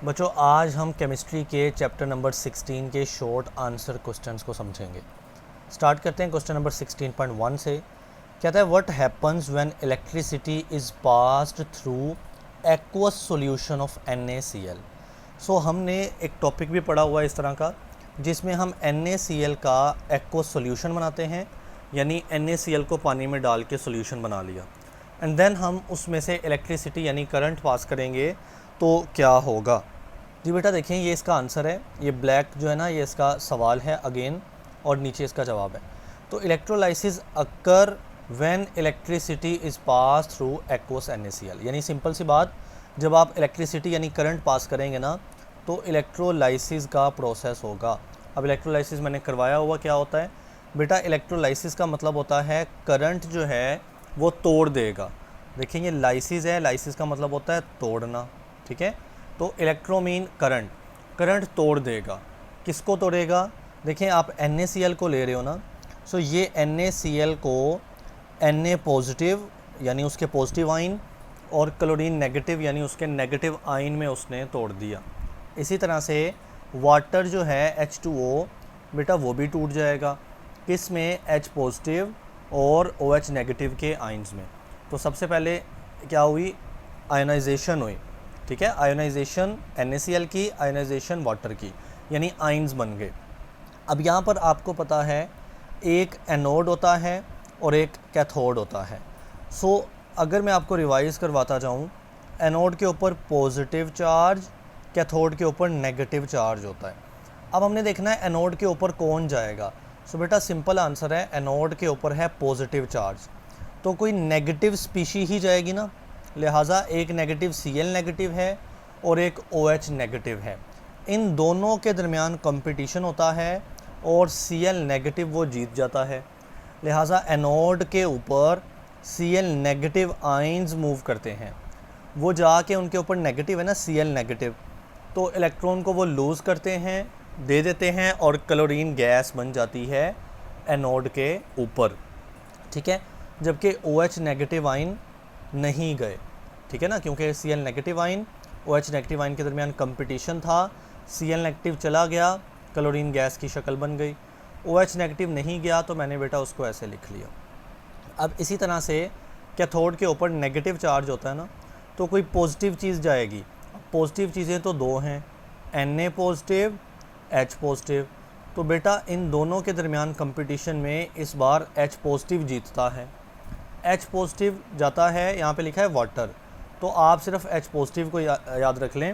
बच्चों आज हम केमिस्ट्री के चैप्टर नंबर 16 के शॉर्ट आंसर क्वेश्चंस को समझेंगे। स्टार्ट करते हैं क्वेश्चन नंबर 16.1 से। कहता है what happens when electricity is passed through aqueous solution of NaCl। सो हमने एक टॉपिक भी पढ़ा हुआ है इस तरह का जिसमें हम NaCl का एक्वस सॉल्यूशन बनाते हैं, यानी NaCl को पानी में डाल के सॉल्यूशन बना लिया एंड देन हम उसमें से इलेक्ट्रिसिटी यानी करंट पास करेंगे तो क्या होगा। जी बेटा देखें, ये इसका आंसर है। ये ब्लैक जो है ना, ये इसका सवाल है अगेन, और नीचे इसका जवाब है। तो electrolysis occur when electricity is pass through aqueous NaCl, यानी सिंपल सी बात, जब आप इलेक्ट्रिसिटी यानी करंट पास करेंगे ना तो इलेक्ट्रोलाइसिस का प्रोसेस होगा। अब इलेक्ट्रोलाइसिस मैंने करवाया हुआ क्या होता है बेटा, इलेक्ट्रोलाइसिस का मतलब होता है करंट जो है वो तोड़ देगा। देखिए ये लाइसिस है, लाइसिस का मतलब होता है तोड़ना, ठीक है। तो इलेक्ट्रो मीन करंट, करंट तोड़ देगा। किसको तोड़ेगा? देखें आप NaCl को ले रहे हो ना, सो ये NaCl को Na पॉजिटिव यानी उसके पॉजिटिव आइन और क्लोरीन नेगेटिव यानी उसके नेगेटिव आइन में उसने तोड़ दिया। इसी तरह से वाटर जो है H2O बेटा वो भी टूट जाएगा, किस में? H पॉजिटिव और OH नेगेटिव के आइंस में। तो सबसे पहले क्या हुई? आयोनाइजेशन हुई, ठीक है। आयोनाइजेशन NaCl की, आयोनाइजेशन वाटर की, यानी आइंस बन गए। अब यहाँ पर आपको पता है एक एनोड होता है और एक कैथोड होता है। सो अगर मैं आपको रिवाइज करवाता जाऊँ, एनोड के ऊपर पॉजिटिव चार्ज, कैथोड के ऊपर नेगेटिव चार्ज होता है। अब हमने देखना है एनोड के ऊपर कौन जाएगा। सो बेटा सिंपल आंसर है, एनोड के ऊपर है पॉजिटिव चार्ज, तो कोई नेगेटिव स्पीशी ही जाएगी ना, लिहाजा एक नेगेटिव Cl नेगेटिव है और एक OH नेगेटिव है। इन दोनों के दरमियान कंपटीशन होता है और Cl नेगेटिव वो जीत जाता है। लिहाजा एनोड के ऊपर Cl नेगेटिव आइंस मूव करते हैं, वो जाके उनके ऊपर नेगेटिव है ना Cl नेगेटिव, तो इलेक्ट्रॉन को वो लूज़ करते हैं, दे देते हैं और क्लोरीन गैस बन जाती है एनोड के ऊपर, ठीक है। जबकि OH नेगेटिव आइन नहीं गए, ठीक है ना, क्योंकि Cl negative ion OH negative ion के दरमियान कंपटीशन था। Cl नेगेटिव चला गया, क्लोरीन गैस की शक्ल बन गई। OH नेगेटिव नहीं गया तो मैंने बेटा उसको ऐसे लिख लिया। अब इसी तरह से कैथोड के ऊपर नेगेटिव चार्ज होता है ना, तो कोई पॉजिटिव चीज़ जाएगी। पॉजिटिव चीज़ें तो दो हैं, Na पॉजिटिव, H पॉजिटिव। तो बेटा इन दोनों के दरमियान कंपटीशन में इस बार H पॉजिटिव जीतता है। H पॉजिटिव जाता है, यहाँ पे लिखा है वाटर, तो आप सिर्फ H पॉजिटिव को याद रख लें।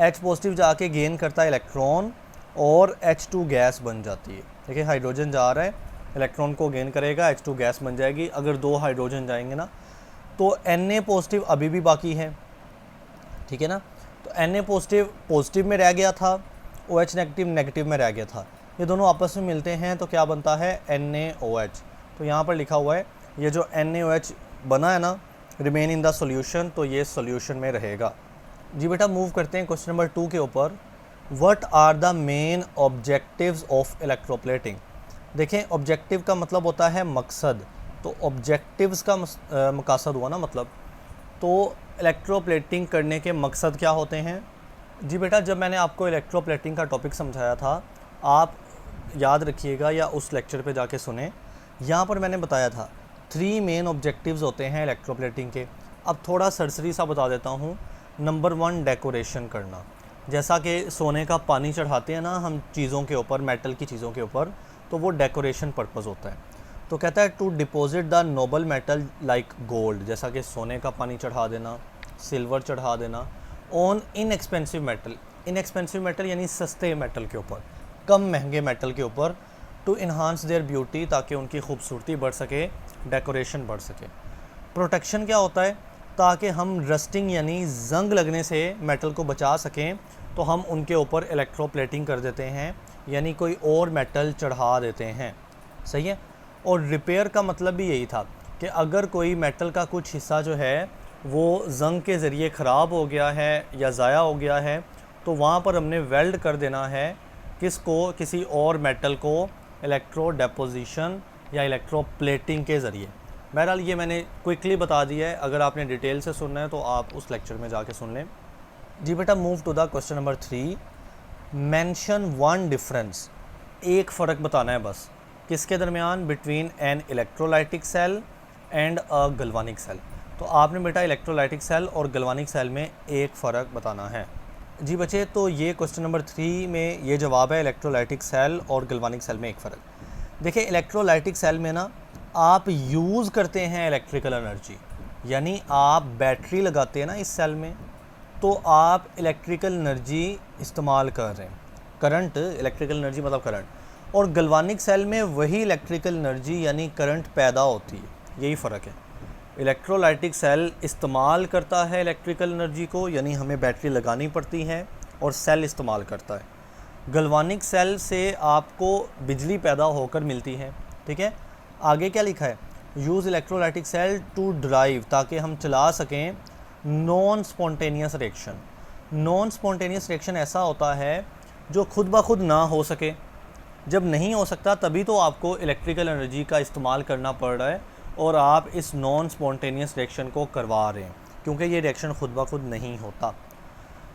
H पॉजिटिव जाके गेन करता है इलेक्ट्रॉन और H2 गैस बन जाती है। देखिए हाइड्रोजन जा रहा है, इलेक्ट्रॉन को गेन करेगा, H2 गैस बन जाएगी। अगर दो हाइड्रोजन जाएंगे ना तो Na पॉजिटिव अभी भी बाकी है, ठीक है ना। तो Na पॉजिटिव पॉजिटिव में रह गया था, OH नेगेटिव नेगेटिव में रह गया था। ये दोनों आपस में मिलते हैं तो क्या बनता है? NaOH। तो यहाँ पर लिखा हुआ है ये जो NaOH बना है ना, रिमेन इन द सॉल्यूशन, तो ये सॉल्यूशन में रहेगा। जी बेटा मूव करते हैं क्वेश्चन नंबर 2 के ऊपर। What are the main objectives of electroplating. देखें ऑब्जेक्टिव का मतलब होता है मकसद, तो ऑब्जेक्टिव्स का मकसद हुआ ना मतलब, तो इलेक्ट्रोप्लेटिंग करने के मकसद क्या होते हैं। जी बेटा जब मैंने आपको इलेक्ट्रोप्लेटिंग का टॉपिक समझाया था, आप याद रखिएगा या उस लेक्चर पे जाके सुने, यहाँ पर मैंने बताया था 3 मेन ऑब्जेक्टिव्स होते हैं इलेक्ट्रोप्लेटिंग के। अब थोड़ा सरसरी सा बता देता हूँ। नंबर 1 डेकोरेशन करना, जैसा कि सोने का पानी चढ़ाते हैं ना हम चीज़ों के ऊपर, मेटल की चीज़ों के ऊपर, तो वो डेकोरेशन पर्पज़ होता है। तो कहता है to deposit the noble metal like gold, जैसा कि सोने का पानी चढ़ा देना, सिल्वर चढ़ा देना, on inexpensive metal. Inexpensive metal यानी सस्ते मेटल के ऊपर, कम महंगे मेटल के ऊपर, टू इन्हांस देयर ब्यूटी, ताकि उनकी खूबसूरती बढ़ सके, डेकोरेशन बढ़ सके। प्रोटेक्शन क्या होता है? ताकि हम रस्टिंग यानी जंग लगने से मेटल को बचा सकें, तो हम उनके ऊपर इलेक्ट्रोप्लेटिंग कर देते हैं, यानी कोई और मेटल चढ़ा देते हैं, सही है। और रिपेयर का मतलब भी यही था कि अगर कोई मेटल का कुछ हिस्सा जो है वो जंग के ज़रिए ख़राब हो गया है या ज़ाया हो गया है, तो वहाँ पर हमने वेल्ड कर देना है, किसको? किसी और मेटल को, इलेक्ट्रो डेपोजिशन या इलेक्ट्रोप्लेटिंग के ज़रिए। बहरहाल ये मैंने क्विकली बता दिया है, अगर आपने डिटेल से सुनना है तो आप उस लेक्चर में जाके सुन लें। जी बेटा move to the question number 3। Mention one difference, एक फ़र्क बताना है बस, किसके दरमियान, between an electrolytic cell and a galvanic cell. तो आपने बेटा इलेक्ट्रोलाइटिक सेल और गल्वानिक सेल में एक फ़र्क बताना है। जी बच्चे, तो ये क्वेश्चन नंबर 3 में ये जवाब है, इलेक्ट्रोलाइटिक सेल और गल्वानिक सेल में एक फ़र्क। देखिए इलेक्ट्रोलाइटिक सेल में ना आप यूज़ करते हैं इलेक्ट्रिकल एनर्जी, यानी आप बैटरी लगाते हैं ना इस सेल में, तो आप इलेक्ट्रिकल एनर्जी इस्तेमाल कर रहे हैं, करंट, इलेक्ट्रिकल एनर्जी मतलब करंट। और गल्वानिक सेल में वही इलेक्ट्रिकल एनर्जी यानी करंट पैदा होती है, यही फ़र्क है। इलेक्ट्रोलाइटिक सेल इस्तेमाल करता है इलेक्ट्रिकल एनर्जी को, यानी हमें बैटरी लगानी पड़ती है, और सेल इस्तेमाल करता है। गल्वानिक सेल से आपको बिजली पैदा होकर मिलती है, ठीक है। आगे क्या लिखा है, use electrolytic cell to drive, ताकि हम चला सकें non spontaneous reaction. Non spontaneous reaction ऐसा होता है जो खुद ब खुद ना हो सके, जब नहीं हो सकता तभी तो आपको इलेक्ट्रिकल एनर्जी का इस्तेमाल करना पड़ रहा है, और आप इस नॉन स्पॉन्टेनियस रिएक्शन को करवा रहे हैं, क्योंकि ये रिएक्शन खुद ब खुद नहीं होता।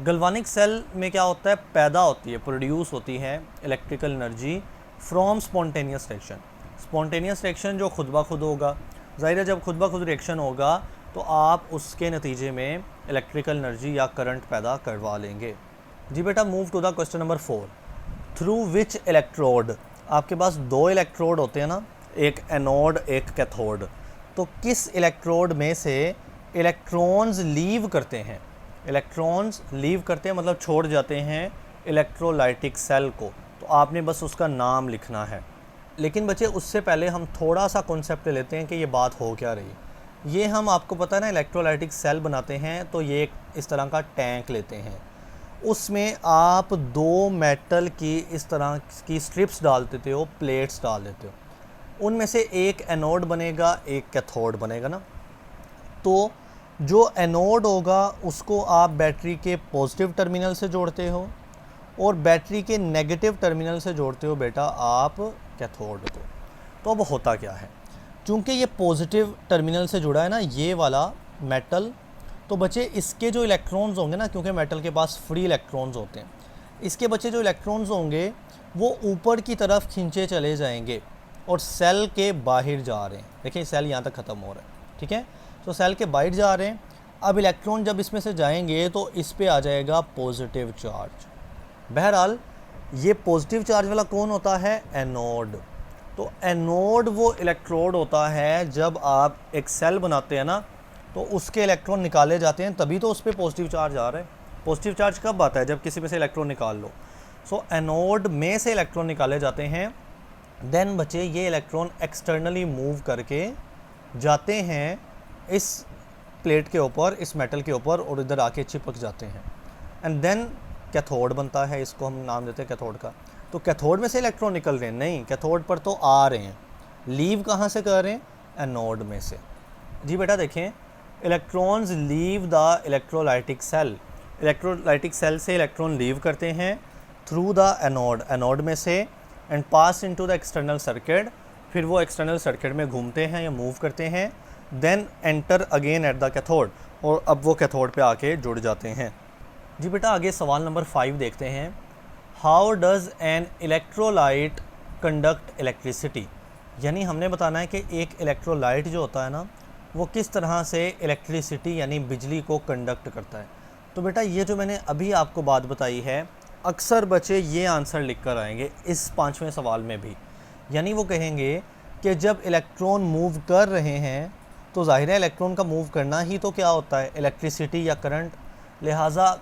गल्वानिक सेल में क्या होता है, पैदा होती है, प्रोड्यूस होती है electrical energy from spontaneous reaction. Spontaneous reaction जो खुद ब खुद होगा, ज़ाहिर है जब खुद ब खुद रिएक्शन होगा तो आप उसके नतीजे में इलेक्ट्रिकल एनर्जी या करंट पैदा करवा लेंगे। जी बेटा move to the question number 4। Through which electrode, आपके पास दो इलेक्ट्रोड होते हैं ना, एक एनोड एक कैथोड, तो किस इलेक्ट्रोड में से इलेक्ट्रॉन्स लीव करते हैं, इलेक्ट्रॉन्स लीव करते हैं मतलब छोड़ जाते हैं इलेक्ट्रोलाइटिक सेल को, तो आपने बस उसका नाम लिखना है। लेकिन बच्चे उससे पहले हम थोड़ा सा कॉन्सेप्ट लेते हैं कि ये बात हो क्या रही है। ये हम, आपको पता है ना, इलेक्ट्रोलाइटिक सेल बनाते हैं तो ये एक इस तरह का टैंक लेते हैं, उसमें आप दो मेटल की इस तरह की स्ट्रिप्स डाल देते हो, प्लेट्स डाल देते हो, उनमें से एक एनोड बनेगा एक कैथोड बनेगा ना। तो जो एनोड होगा उसको आप बैटरी के पॉजिटिव टर्मिनल से जोड़ते हो, और बैटरी के नेगेटिव टर्मिनल से जोड़ते हो बेटा आप कैथोड को। तो अब होता क्या है, चूँकि ये पॉजिटिव टर्मिनल से जुड़ा है ना ये वाला मेटल, तो बच्चे इसके जो इलेक्ट्रॉन्स होंगे ना, क्योंकि मेटल के पास फ्री इलेक्ट्रॉन्स होते हैं, इसके बच्चे जो इलेक्ट्रॉन्स होंगे वो ऊपर की तरफ खींचे चले जाएंगे और सेल के बाहर जा रहे हैं। देखिए सेल यहाँ तक ख़त्म हो रहा है, ठीक है, तो सेल के बाहर जा रहे हैं। अब इलेक्ट्रॉन जब इसमें से जाएंगे तो इस पे आ जाएगा पॉजिटिव चार्ज। बहरहाल ये पॉजिटिव चार्ज वाला कौन होता है, एनोड। तो एनोड वो इलेक्ट्रोड होता है, जब आप एक सेल बनाते हैं ना तो उसके इलेक्ट्रॉन निकाले जाते हैं, तभी तो उस पर पॉजिटिव चार्ज आ रहा है। पॉजिटिव चार्ज कब आता है, जब किसी में से इलेक्ट्रॉन निकाल लो। सो एनोड में से इलेक्ट्रॉन निकाले जाते हैं, देन बच्चे ये इलेक्ट्रॉन एक्सटर्नली मूव करके जाते हैं इस प्लेट के ऊपर, इस मेटल के ऊपर, और इधर आके चिपक जाते हैं, एंड देन कैथोड बनता है, इसको हम नाम देते हैं कैथोड का। तो कैथोड में से इलेक्ट्रॉन निकल रहे हैं, नहीं, कैथोड पर तो आ रहे हैं, लीव कहाँ से कर रहे हैं, एनोड में से। जी बेटा देखें, electrons leave the electrolytic cell, electrolytic cell से इलेक्ट्रॉन लीव करते हैं थ्रू द एनोड, एनोड में से, and pass into the external circuit, फिर वो एक्सटर्नल सर्किट में घूमते हैं या मूव करते हैं, then enter again at the cathode, और अब वो कैथोड पे आके जुड़ जाते हैं। जी बेटा आगे सवाल नंबर 5 देखते हैं। How does N electrolyte conduct electricity, यानी हमने बताना है कि एक इलेक्ट्रोलाइट जो होता है ना वो किस तरह से इलेक्ट्रिसिटी यानी बिजली को कंडक्ट करता है। तो बेटा ये जो मैंने अभी आपको बात बताई है, अक्सर बच्चे ये आंसर लिख कर आएंगे इस 5वें सवाल में भी, यानी वो कहेंगे कि जब इलेक्ट्रॉन मूव कर रहे हैं तो ज़ाहिर है इलेक्ट्रॉन का मूव करना ही तो क्या होता है, इलेक्ट्रिसिटी या करंट, लिहाजा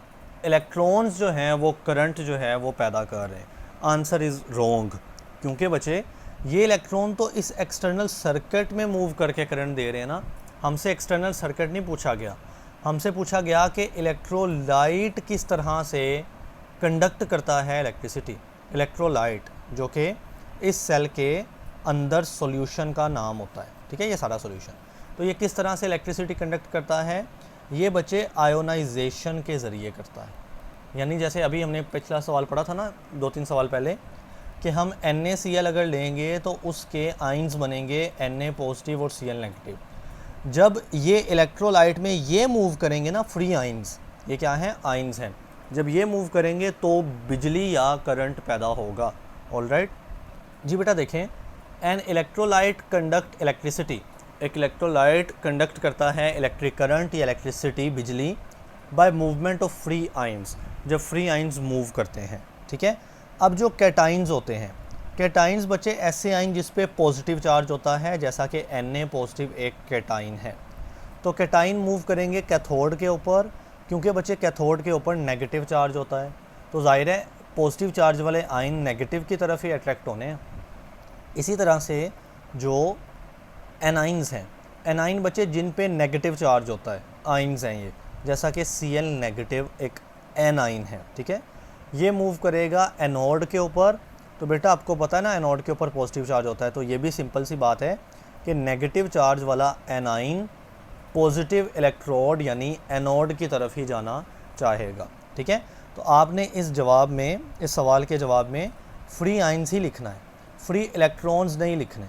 इलेक्ट्रॉन्स जो हैं वो करंट जो है वो पैदा कर रहे हैं। आंसर इज़ रॉन्ग, क्योंकि बच्चे ये इलेक्ट्रॉन तो इस एक्सटर्नल सर्किट में मूव करके करंट दे रहे हैं ना, हमसे एक्सटर्नल सर्किट नहीं पूछा गया, हमसे पूछा गया कि इलेक्ट्रोलाइट किस तरह से कंडक्ट करता है इलेक्ट्रिसिटी। इलेक्ट्रोलाइट जो कि इस सेल के अंदर सॉल्यूशन का नाम होता है, ठीक है, ये सारा सॉल्यूशन, तो ये किस तरह से इलेक्ट्रिसिटी कंडक्ट करता है, ये बच्चे आयोनाइजेशन के ज़रिए करता है। यानी जैसे अभी हमने पिछला सवाल पढ़ा था ना 2-3 सवाल पहले, कि हम NaCl अगर लेंगे तो उसके आइंस बनेंगे Na पॉजिटिव और Cl नेगेटिव। जब ये इलेक्ट्रोलाइट में ये मूव करेंगे ना फ्री आइंस, ये क्या है, आइंस हैं, जब ये मूव करेंगे तो बिजली या करंट पैदा होगा। ऑलराइट जी बेटा देखें, एन इलेक्ट्रोलाइट कंडक्ट इलेक्ट्रिसिटी, एक इलेक्ट्रोलाइट कंडक्ट करता है इलेक्ट्रिक करंट या इलेक्ट्रिसिटी, बिजली, by movement of free ions, जब फ्री आइंस मूव करते हैं। ठीक है, अब जो कैटाइंस होते हैं, कैटाइंस बच्चे ऐसे आइन जिस पे पॉजिटिव चार्ज होता है, जैसा कि Na पॉजिटिव एक कैटाइन है। तो कैटाइन मूव करेंगे कैथोड के ऊपर, क्योंकि बच्चे कैथोड के ऊपर नेगेटिव चार्ज होता है, तो जाहिर है पॉजिटिव चार्ज वाले आइन नेगेटिव की तरफ ही अट्रैक्ट होने हैं। इसी तरह से जो एनाइंस हैं, एनाइन बच्चे जिन पे नेगेटिव चार्ज होता है, आइंस हैं ये, जैसा कि Cl नेगेटिव एक एनाइन है। ठीक है, ये मूव करेगा एनोड के ऊपर, तो बेटा आपको पता है ना एनोड के ऊपर पॉजिटिव चार्ज होता है, तो ये भी सिंपल सी बात है कि नेगेटिव चार्ज वाला एनाइन पॉजिटिव इलेक्ट्रोड यानी एनोड की तरफ ही जाना चाहेगा। ठीक है, तो आपने इस जवाब में, इस सवाल के जवाब में फ्री आइंस ही लिखना है, फ्री इलेक्ट्रॉन्स नहीं लिखने,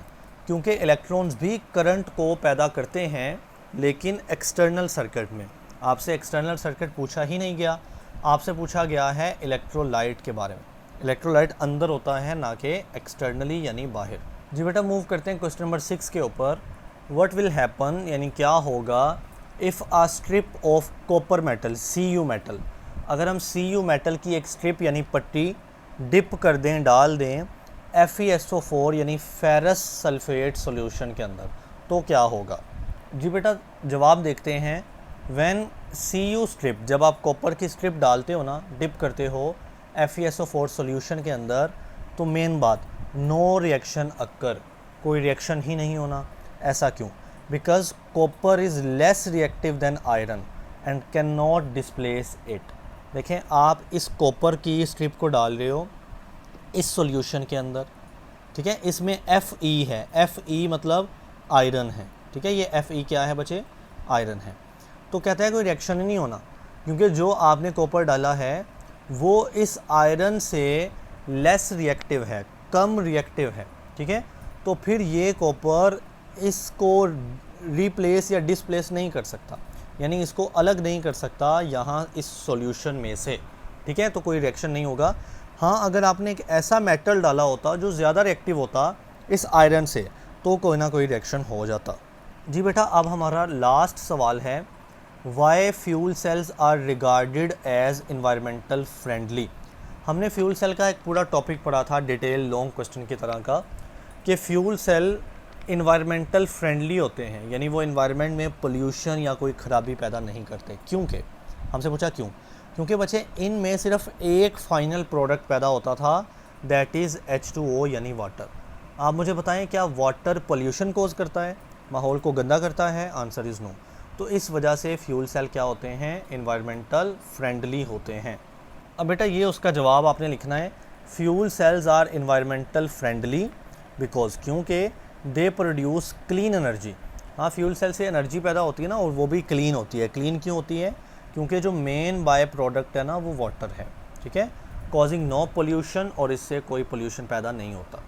क्योंकि इलेक्ट्रॉन्स भी करंट को पैदा करते हैं, लेकिन एक्सटर्नल सर्किट में। आपसे एक्सटर्नल सर्किट पूछा ही नहीं गया, आपसे पूछा गया है इलेक्ट्रोलाइट के बारे में। इलेक्ट्रोलाइट अंदर होता है, ना कि एक्सटर्नली यानी बाहर। जी बेटा मूव करते हैं क्वेश्चन नंबर 6 के ऊपर। व्हाट विल हैपन यानी क्या होगा if a strip of copper metal, Cu metal, अगर हम Cu मेटल की एक स्ट्रिप यानी पट्टी डिप कर दें, डाल दें FeSO4 यानी फेरस सल्फेट सॉल्यूशन के अंदर, तो क्या होगा। जी बेटा जवाब देखते हैं। व्हेन Cu स्ट्रिप, जब आप कॉपर की स्ट्रिप डालते हो ना, डिप करते हो FeSO4 सॉल्यूशन के अंदर, तो मेन बात नो रिएक्शन अक्कर, कोई रिएक्शन ही नहीं होना। ऐसा क्यों? Because copper is less reactive than iron and can not displace it. देखें, आप इस कॉपर की स्ट्रिप को डाल रहे हो इस सॉल्यूशन के अंदर, ठीक है, इसमें Fe है, Fe मतलब आयरन है। ठीक है, ये Fe क्या है बच्चे? आयरन है। तो कहता है कोई रिएक्शन ही नहीं होना, क्योंकि जो आपने कॉपर डाला है वो इस आयरन से लेस रिएक्टिव है, कम रिएक्टिव है। ठीक है, तो फिर ये कॉपर इसको रिप्लेस या डिस्प्लेस नहीं कर सकता, यानी इसको अलग नहीं कर सकता यहाँ इस सॉल्यूशन में से। ठीक है, तो कोई रिएक्शन नहीं होगा। हाँ, अगर आपने एक ऐसा मेटल डाला होता जो ज़्यादा रिएक्टिव होता इस आयरन से, तो कोई ना कोई रिएक्शन हो जाता। जी बेटा अब हमारा लास्ट सवाल है, why fuel cells are regarded as environmental friendly. हमने फ्यूल सेल का एक पूरा टॉपिक पढ़ा था, डिटेल लॉन्ग क्वेश्चन की तरह का, कि फ्यूल सेल इन्वायरमेंटल फ्रेंडली होते हैं, यानी वो इन्वायरमेंट में पोल्यूशन या कोई ख़राबी पैदा नहीं करते। क्योंकि हमसे पूछा क्यों, क्योंकि बच्चे इनमें सिर्फ एक फाइनल प्रोडक्ट पैदा होता था, दैट इज़ H2O यानी वाटर। आप मुझे बताएं क्या वाटर पोल्यूशन कोज करता है, माहौल को गंदा करता है? Answer is no. तो इस वजह से फ्यूल सेल क्या होते हैं? इन्वायरमेंटल फ्रेंडली होते हैं। अब बेटा ये उसका जवाब आपने लिखना है, fuel cells are environmental friendly because, क्योंकि दे प्रोड्यूस क्लीन एनर्जी। हाँ, फ्यूल सेल से एनर्जी पैदा होती है ना, और वो भी क्लीन होती है। क्लीन क्यों होती है? क्योंकि जो मेन बाय प्रोडक्ट है ना वो वाटर है। ठीक है, कॉजिंग नो पोल्यूशन, और इससे कोई पोल्यूशन पैदा नहीं होता।